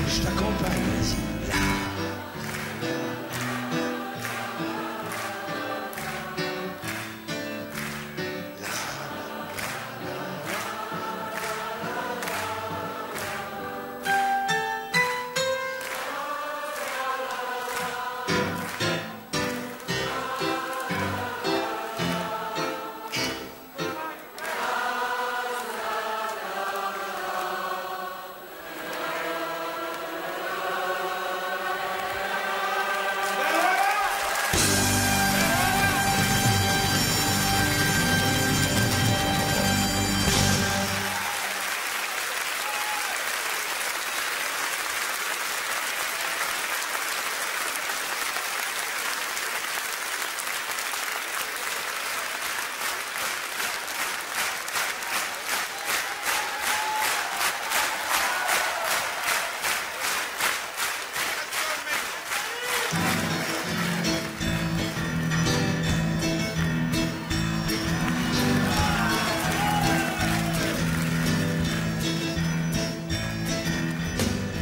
Je t'accompagne, vas-y. Là.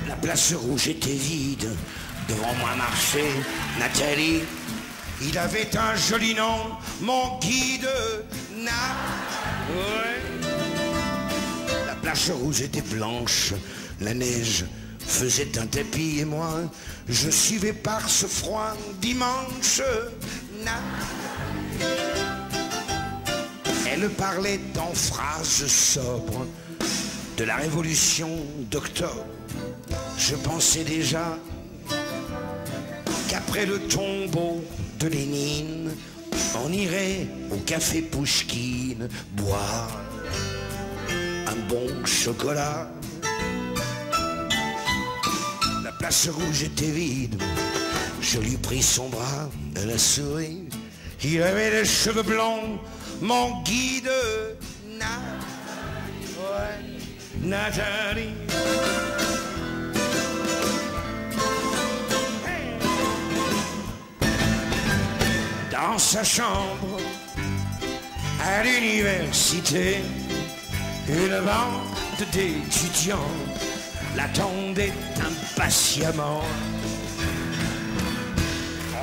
La place rouge était vide, devant moi marchait Nathalie. Il avait un joli nom, mon guide, Ouais. La place rouge était blanche, la neige faisait un tapis et moi, je suivais par ce froid dimanche. Elle parlait en phrases sobres de la révolution d'octobre. Je pensais déjà qu'après le tombeau de Lénine, on irait au café Pouchkine boire un bon chocolat. La place rouge était vide, je lui pris son bras, elle a souri. Il avait les cheveux blonds, mon guide, Nathalie. Dans sa chambre, à l'université, une bande d'étudiants l'attendait impatiemment.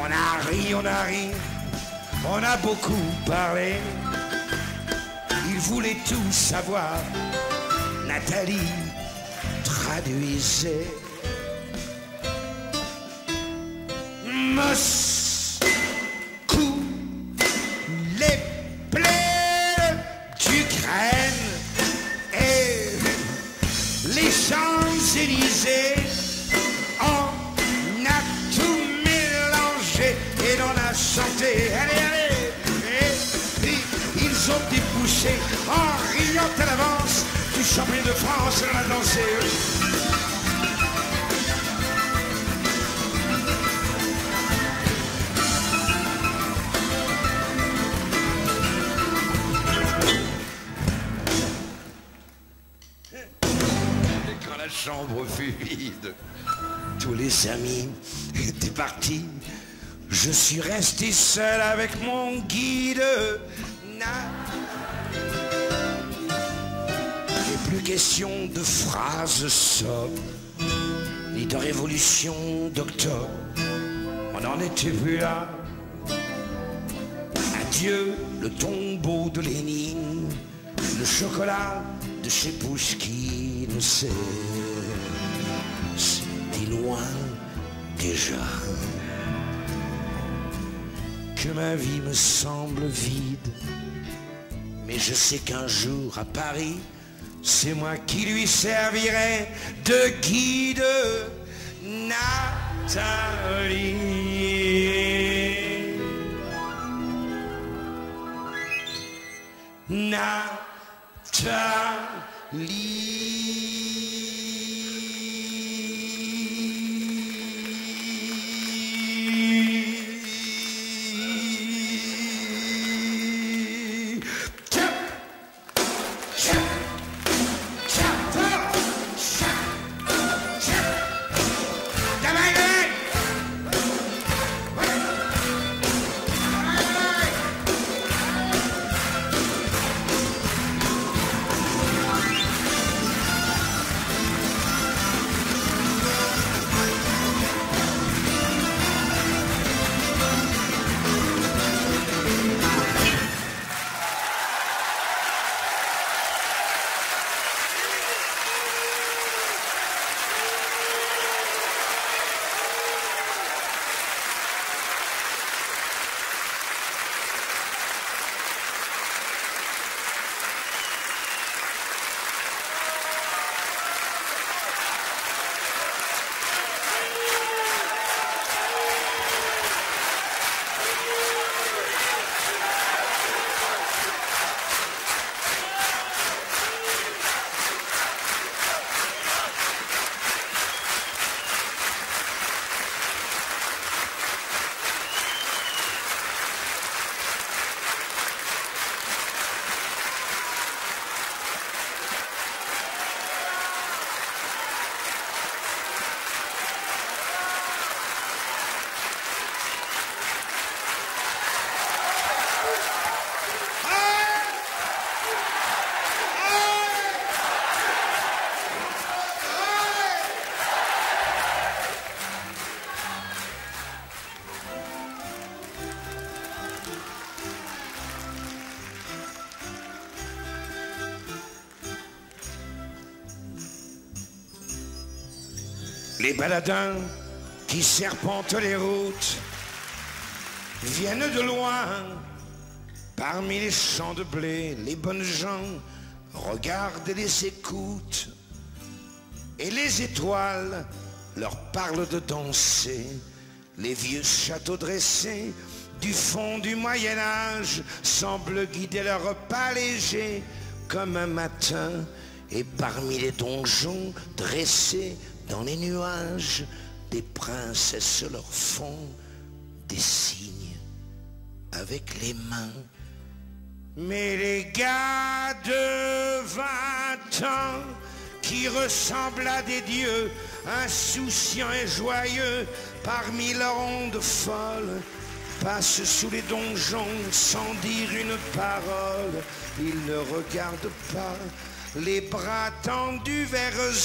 On a ri, on a beaucoup parlé. Ils voulaient tout savoir. Nathalie traduisait. Moscou. à chanter. Allez, allez. Et puis ils ont débouché en riant à l'avance du champion de France dans la danseuse. La chambre fut vide, tous les amis étaient partis, je suis resté seul avec mon guide. Et plus question de phrases sobres, ni de révolution d'octobre, on n'en était plus là. Adieu le tombeau de Lénine, le chocolat de chez Pouchkine, c'était loin déjà, que ma vie me semble vide, mais je sais qu'un jour à Paris, c'est moi qui lui servirai de guide. Nathalie, les baladins qui serpentent les routes viennent de loin. Parmi les champs de blé, les bonnes gens regardent et les écoutent. Et les étoiles leur parlent de danser. Les vieux châteaux dressés du fond du Moyen-Âge semblent guider leurs pas légers comme un matin. Et parmi les donjons dressés dans les nuages, des princesses leur font des signes avec les mains. Mais les gars de 20 ans qui ressemblent à des dieux, insouciants et joyeux, parmi leurs ondes folles, passent sous les donjons sans dire une parole. Ils ne regardent pas, les bras tendus vers eux,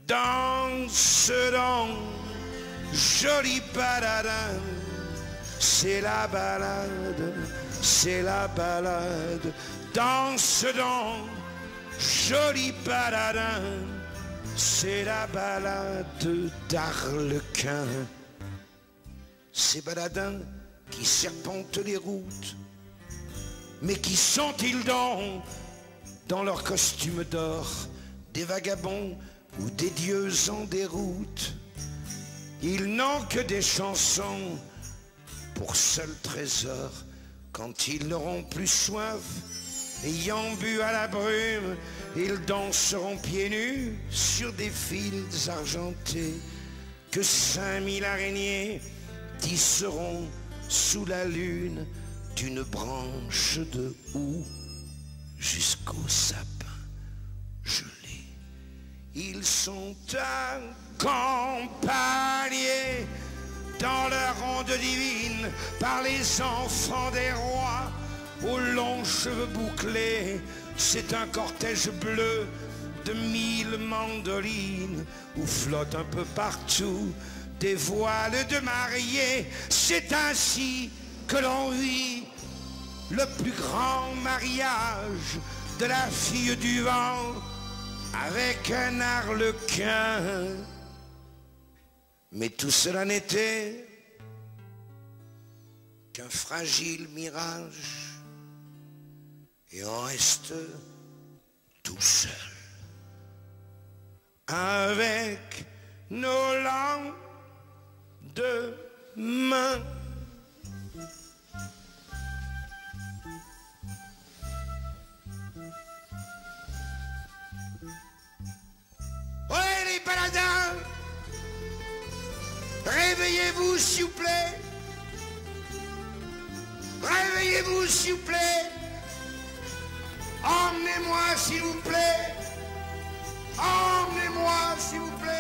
dansent dans jolie balade. C'est la balade, c'est la balade. Danse dans jolie balade, c'est la balade d'Arlequin. Ces baladins qui serpentent les routes, mais qui sont-ils donc dans leurs costumes d'or, des vagabonds ou des dieux en déroute? Ils n'ont que des chansons pour seul trésor, quand ils n'auront plus soif, ayant bu à la brume, ils danseront pieds nus sur des fils argentés, que 5000 araignées tisseront sous la lune, d'une branche de houx jusqu'au sapin gelé. Ils sont accompagnés dans leur ronde divine par les enfants des rois aux longs cheveux bouclés. C'est un cortège bleu de 1000 mandolines où flottent un peu partout des voiles de mariés. C'est ainsi que l'on vit le plus grand mariage de la fille du vent avec un arlequin. Mais tout cela n'était qu'un fragile mirage, et on reste tout seul avec nos langues de main. Ouais, les baladins, réveillez-vous s'il vous plaît. Réveillez-vous s'il vous plaît. Emmenez-moi s'il vous plaît. Emmenez-moi s'il vous plaît.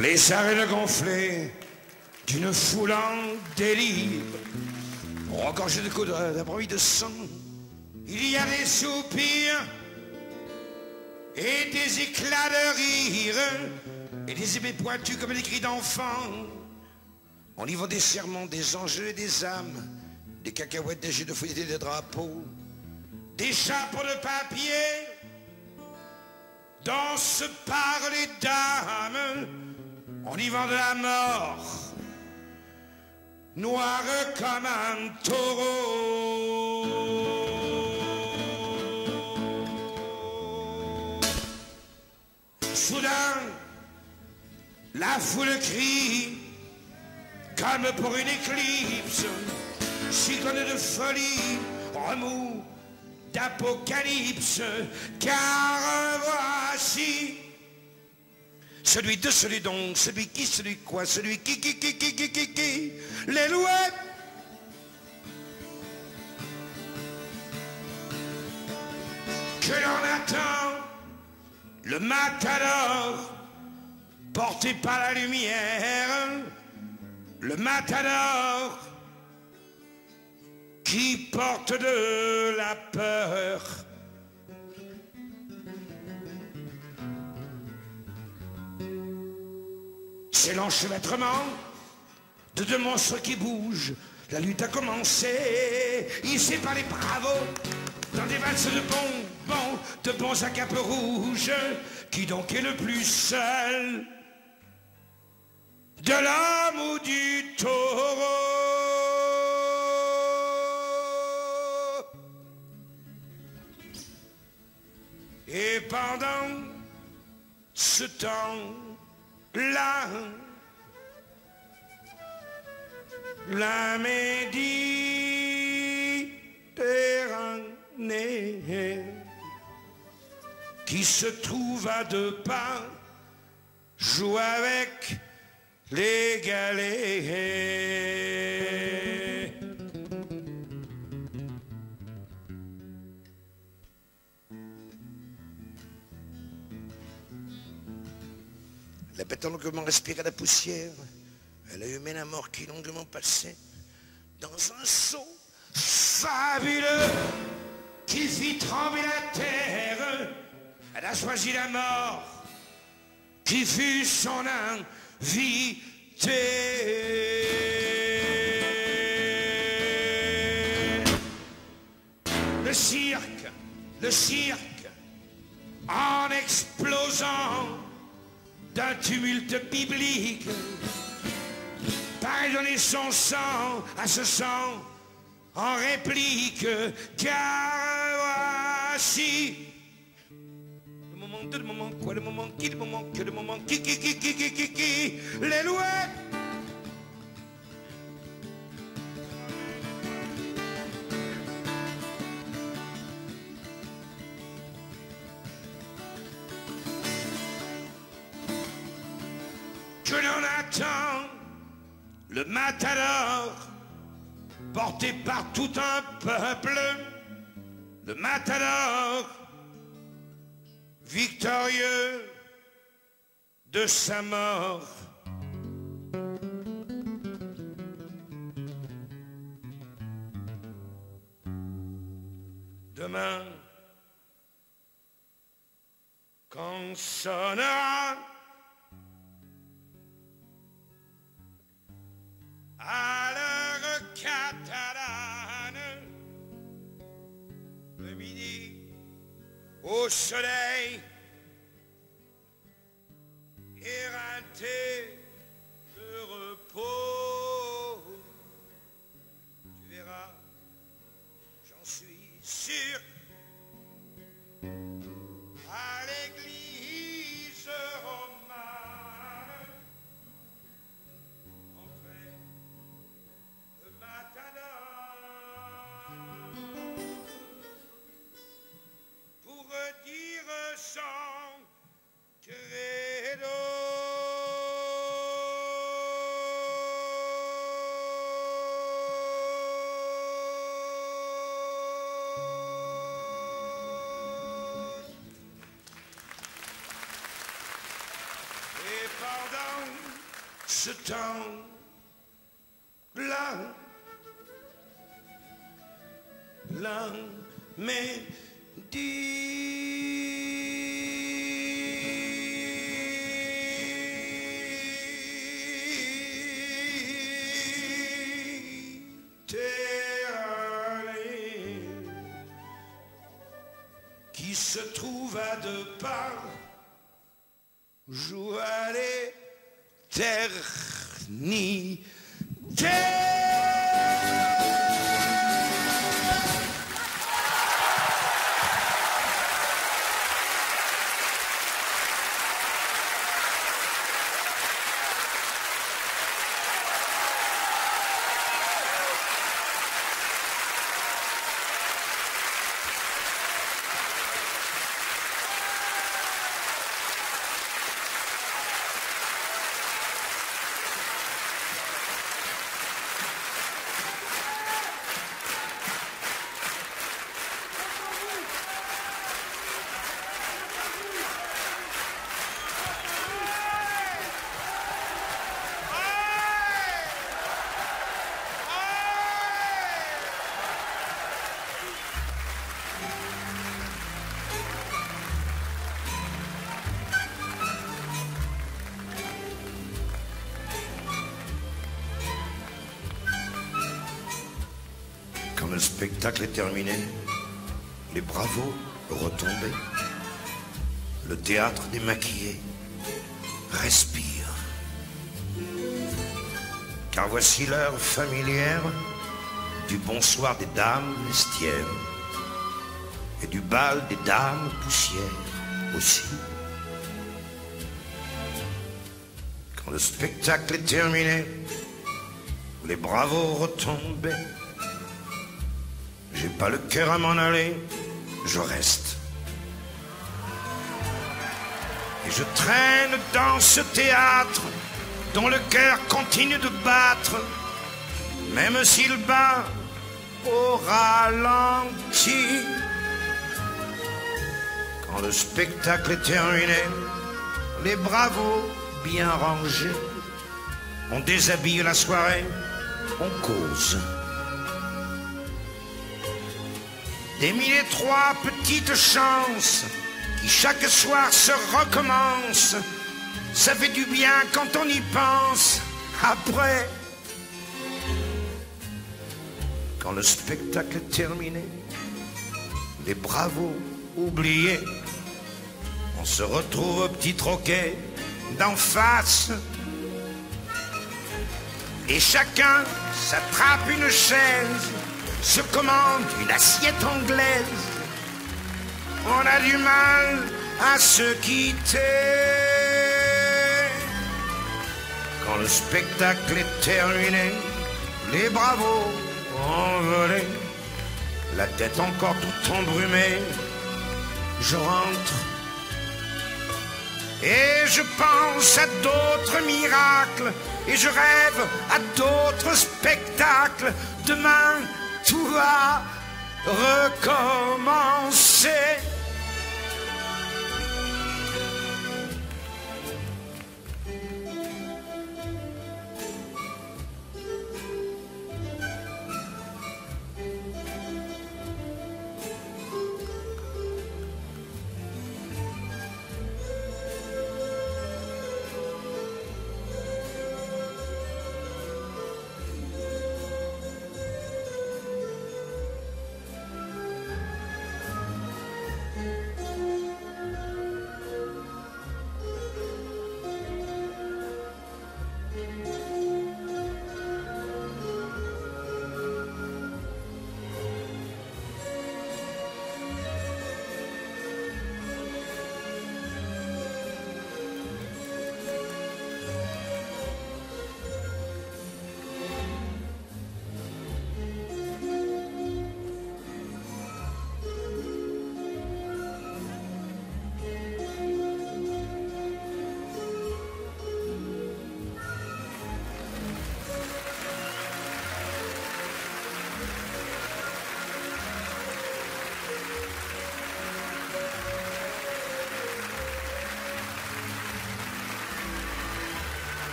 Les arènes gonflées d'une foule en délire, regorgées de coups d'un bruit de sang. Il y a des soupirs et des éclats de rire et des épées pointues comme des cris d'enfants. On y voit des serments, des enjeux et des âmes, des cacahuètes, des jeux de fouilles et des drapeaux, des chapeaux de papier. Dansent par les dames, on y vend de la mort, noire comme un taureau. soudain, la foule crie, comme pour une éclipse, cyclone de folie, remous d'apocalypse, car voici celui de celui dont, celui qui, celui quoi, celui qui, les louait. Que l'on attend, le matador, porté par la lumière, le matador qui porte de la peur. C'est l'enchevêtrement de deux monstres qui bougent. La lutte a commencé, ici par les bravos, dans des valses de bonbons, de bons à cape rouge. Qui donc est le plus seul, de l'homme ou du taureau? Et pendant ce temps-là, la Méditerranée, qui se trouve à deux pas, joue avec les galets. La bête a longuement respiré la poussière. Elle a humé la mort qui longuement passait dans un saut fabuleux qui fit trembler la terre. Elle a choisi la mort qui fut son invité. Le cirque, en explosant d'un tumulte biblique, paraît donner son sang à ce sang en réplique, car voici le moment de, le moment quoi, le moment qui, le moment que, le moment qui, les louets. Que l'on attend, le matador, porté par tout un peuple, le matador, victorieux de sa mort. Demain, quand sonnera à l'heure catalane, le midi, au soleil, éreinté de repos, tu verras, j'en suis sûr, à l'église romane, entrer le matador pour dire son credo. Et pendant ce temps-là, la Méditerranée, qui se trouve à deux pas, joue à l'éternité. le spectacle est terminé, les bravos retombés, le théâtre démaquillé respire. Car voici l'heure familière du bonsoir des dames vestières et du bal des dames poussières aussi. Quand le spectacle est terminé, les bravos retombés, j'ai pas le cœur à m'en aller, je reste. Et je traîne dans ce théâtre dont le cœur continue de battre, même s'il bat au ralenti. Quand le spectacle est terminé, les bravos bien rangés, on déshabille la soirée, on cause. Des 1003 petites chances qui chaque soir se recommencent. Ça fait du bien quand on y pense. Après, quand le spectacle est terminé, les bravos oubliés, on se retrouve au petit troquet d'en face. Et chacun s'attrape une chaise, se commande une assiette anglaise. On a du mal à se quitter. Quand le spectacle est terminé, les bravos envolés, la tête encore toute embrumée, je rentre et je pense à d'autres miracles et je rêve à d'autres spectacles. Demain, tout va recommencer.